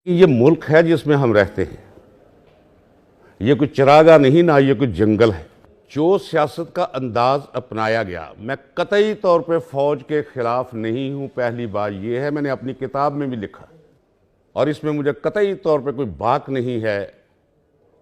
ये मुल्क है जिसमें हम रहते हैं, ये कोई चरागा नहीं, ना ये कोई जंगल है। जो सियासत का अंदाज अपनाया गया, मैं कतई तौर पे फ़ौज के ख़िलाफ़ नहीं हूँ। पहली बात ये है, मैंने अपनी किताब में भी लिखा, और इसमें मुझे कतई तौर पे कोई बात नहीं है,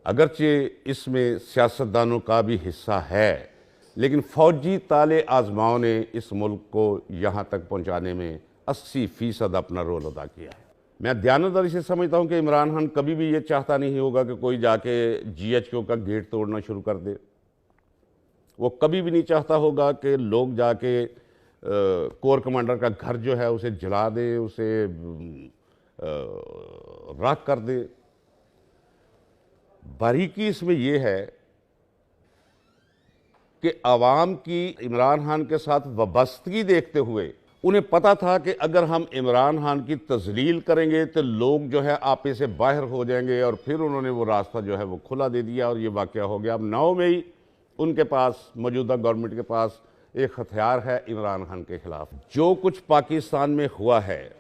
अगरचे इसमें सियासतदानों का भी हिस्सा है, लेकिन फ़ौजी ताले आज़माओं ने इस मुल्क को यहाँ तक पहुँचाने में 80% अपना रोल अदा किया है। मैं दयानतदारी से समझता हूँ कि इमरान खान कभी भी ये चाहता नहीं होगा कि कोई जाके GHQ का गेट तोड़ना शुरू कर दे। वो कभी भी नहीं चाहता होगा कि लोग जाके कोर कमांडर का घर जो है उसे जला दे, उसे राख कर दे। बारीकी इसमें यह है कि आवाम की इमरान खान के साथ वाबस्तगी देखते हुए उन्हें पता था कि अगर हम इमरान खान की तज़लील करेंगे तो लोग जो है आपे से बाहर हो जाएंगे, और फिर उन्होंने वो रास्ता जो है वो खुला दे दिया और ये वाक़या हो गया। अब 9 मई उनके पास, मौजूदा गवर्नमेंट के पास एक हथियार है इमरान खान के ख़िलाफ़। जो कुछ पाकिस्तान में हुआ है,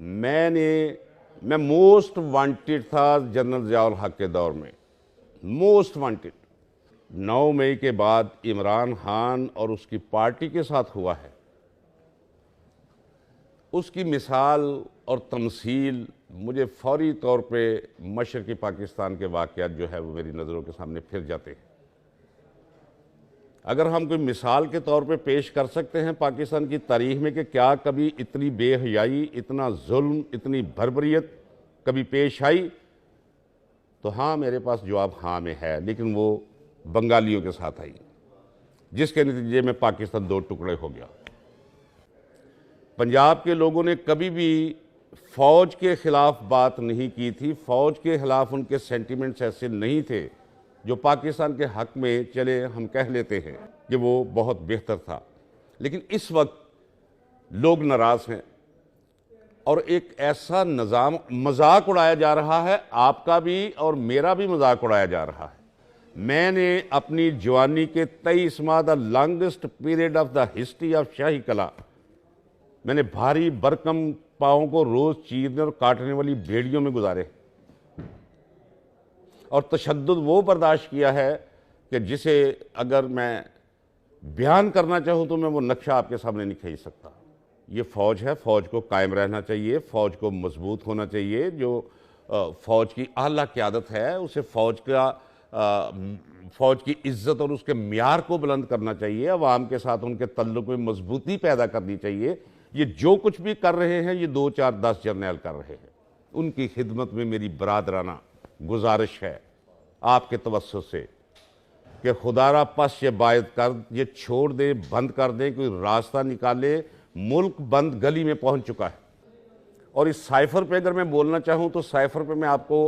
मैं मोस्ट वांटेड था जनरल ज़ियाउल हक के दौर में, मोस्ट वांटेड। 9 मई के बाद इमरान खान और उसकी पार्टी के साथ हुआ है, उसकी मिसाल और तमसील मुझे फौरी तौर पे मशरक़ी पाकिस्तान के वाक़यात जो है वो मेरी नज़रों के सामने फिर जाते हैं। अगर हम कोई मिसाल के तौर पे पेश कर सकते हैं पाकिस्तान की तारीख़ में कि क्या कभी इतनी बेहयाई, इतना जुल्म, इतनी बर्बरियत कभी पेश आई, तो हाँ, मेरे पास जवाब हाँ में है, लेकिन वो बंगालियों के साथ आई, जिसके नतीजे में पाकिस्तान 2 टुकड़े हो गया। पंजाब के लोगों ने कभी भी फ़ौज के ख़िलाफ़ बात नहीं की थी, फ़ौज के ख़िलाफ़ उनके सेंटिमेंट्स ऐसे नहीं थे जो पाकिस्तान के हक़ में, चले हम कह लेते हैं कि वो बहुत बेहतर था। लेकिन इस वक्त लोग नाराज़ हैं और एक ऐसा निज़ाम, मजाक उड़ाया जा रहा है, आपका भी और मेरा भी मजाक उड़ाया जा रहा है। मैंने अपनी जवानी के 23 माह, the longest period of the history of शाही कला, मैंने भारी बरकम पाँव को रोज़ चीरने और काटने वाली भेड़ियों में गुजारे, और तशद्दुद वो बर्दाश्त किया है कि जिसे अगर मैं बयान करना चाहूँ तो मैं वो नक्शा आपके सामने नहीं खींच सकता। ये फ़ौज है, फ़ौज को कायम रहना चाहिए, फ़ौज को मजबूत होना चाहिए। जो फ़ौज की आला क़यादत है उसे फ़ौज की इज़्ज़त और उसके म्यार को बुलंद करना चाहिए, अवाम के साथ उनके तल्लुक़ में मजबूती पैदा करनी चाहिए। ये जो कुछ भी कर रहे हैं, ये 2, 4, 10 जर्नैल कर रहे हैं। उनकी खिदमत में मेरी बरादराना गुजारिश है आपके तवस्सुत से कि खुदारा पस ये बायद कर, ये छोड़ दे, बंद कर दे, कोई रास्ता निकाले। मुल्क बंद गली में पहुंच चुका है, और इस साइफर पे अगर मैं बोलना चाहूं तो साइफर पे मैं आपको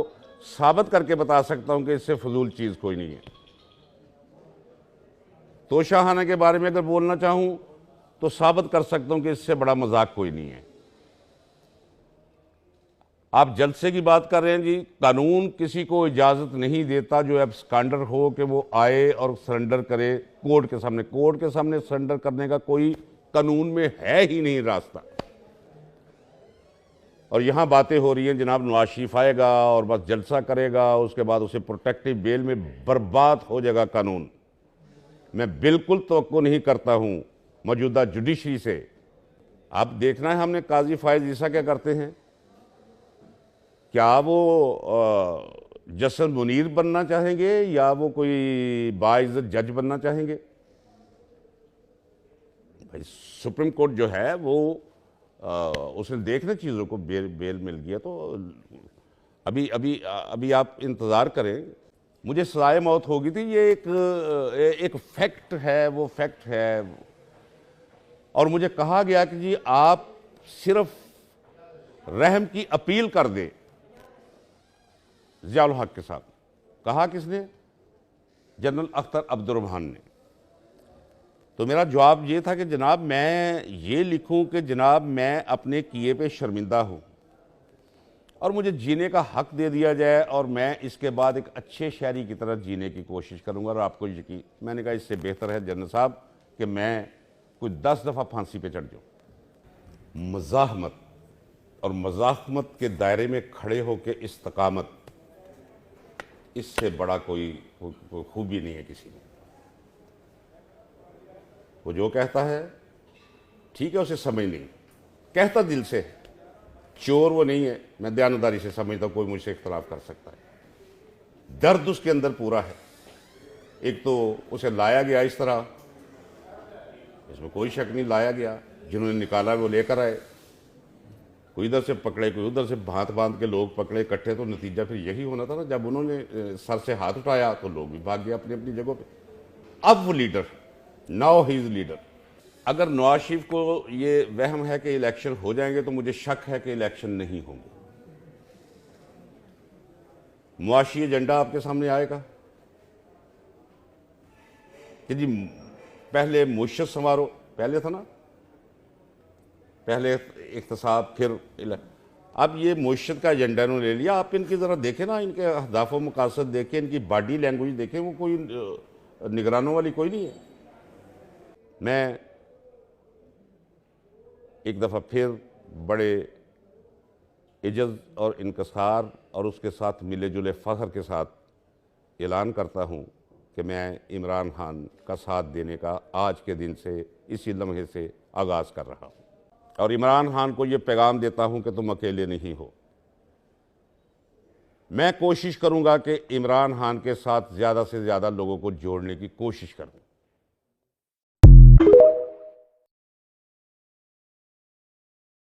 साबित करके बता सकता हूं कि इससे फजूल चीज़ कोई नहीं है। तोशाखाना के बारे में अगर बोलना चाहूं तो साबित कर सकता हूं कि इससे बड़ा मजाक कोई नहीं है। आप जलसे की बात कर रहे हैं जी, कानून किसी को इजाज़त नहीं देता जो एब्सकॉन्डर हो कि वो आए और सरेंडर करे कोर्ट के सामने। कोर्ट के सामने सरेंडर करने का कोई कानून में है ही नहीं रास्ता। और यहाँ बातें हो रही हैं जनाब नवाज शरीफ आएगा और बस जलसा करेगा, उसके बाद उसे प्रोटेक्टिव बेल में बर्बाद हो जाएगा कानून। मैं बिल्कुल तवक्को नहीं करता हूँ मौजूदा जुडिशरी से। अब देखना है हमने काजी फायज ईसा क्या करते हैं। क्या वो जस्टिस मुनीर बनना चाहेंगे या वो कोई बाइज्जत जज बनना चाहेंगे? भाई सुप्रीम कोर्ट जो है वो उसने देखने चीज़ों को बेल मिल गया, तो अभी आप इंतज़ार करें। मुझे सजाए मौत होगी थी, ये एक फैक्ट है, वो फैक्ट है। और मुझे कहा गया कि जी आप सिर्फ रहम की अपील कर दें ज़ियाउल हक के साथ। कहा किसने? जनरल अख्तर अब्दुर्रहमान ने। तो मेरा जवाब ये था कि जनाब मैं ये लिखूं कि जनाब मैं अपने किए पे शर्मिंदा हूं और मुझे जीने का हक दे दिया जाए, और मैं इसके बाद एक अच्छे शहरी की तरह जीने की कोशिश करूंगा। और आपको यकीन, मैंने कहा इससे बेहतर है जनरल साहब कि मैं कोई 10 दफ़ा फांसी पे चढ़ जाऊं। मज़ाहमत और मज़ाहमत के दायरे में खड़े होकर इस्तकामत, इससे बड़ा कोई खूबी नहीं है किसी में। वो जो कहता है ठीक है, उसे समझ नहीं, कहता दिल से, चोर वो नहीं है। मैं दयानतदारी से समझता हूँ, कोई मुझसे इख्तलाफ कर सकता है, दर्द उसके अंदर पूरा है। एक तो उसे लाया गया इस तरह, इसमें कोई शक नहीं, लाया गया, जिन्होंने निकाला वो लेकर आए, कोई इधर से पकड़े कोई उधर से, भांत बांध के लोग पकड़े इकट्ठे, तो नतीजा फिर यही होना था ना। जब उन्होंने सर से हाथ उठाया तो लोग भी भाग गए अपनी अपनी जगहों पे। अब वो leader, now he is leader. अगर नवाज शरीफ को ये वहम है कि इलेक्शन हो जाएंगे, तो मुझे शक है कि इलेक्शन नहीं होंगे। मुआशी एजेंडा आपके सामने आएगा कि जी पहले मुश्त समारोह, पहले था ना, पहले इख्तिसाब फिर अब ये मुश्त का एजेंडा इन्होंने ले लिया। आप इनकी ज़रा देखें ना, इनके अहदाफ व मकासद देखें, इनकी बॉडी लैंग्वेज देखें, वो कोई निगरानों वाली कोई नहीं है। मैं एक दफ़ा फिर बड़े इज्जत और इनकसार और उसके साथ मिले जुले फ़ख्र के साथ ऐलान करता हूँ कि मैं इमरान खान का साथ देने का आज के दिन से, इसी लम्हे से आगाज़ कर रहा हूँ। और इमरान खान को ये पैगाम देता हूँ कि तुम अकेले नहीं हो। मैं कोशिश करूँगा कि इमरान खान के साथ ज़्यादा से ज़्यादा लोगों को जोड़ने की कोशिश करूँ।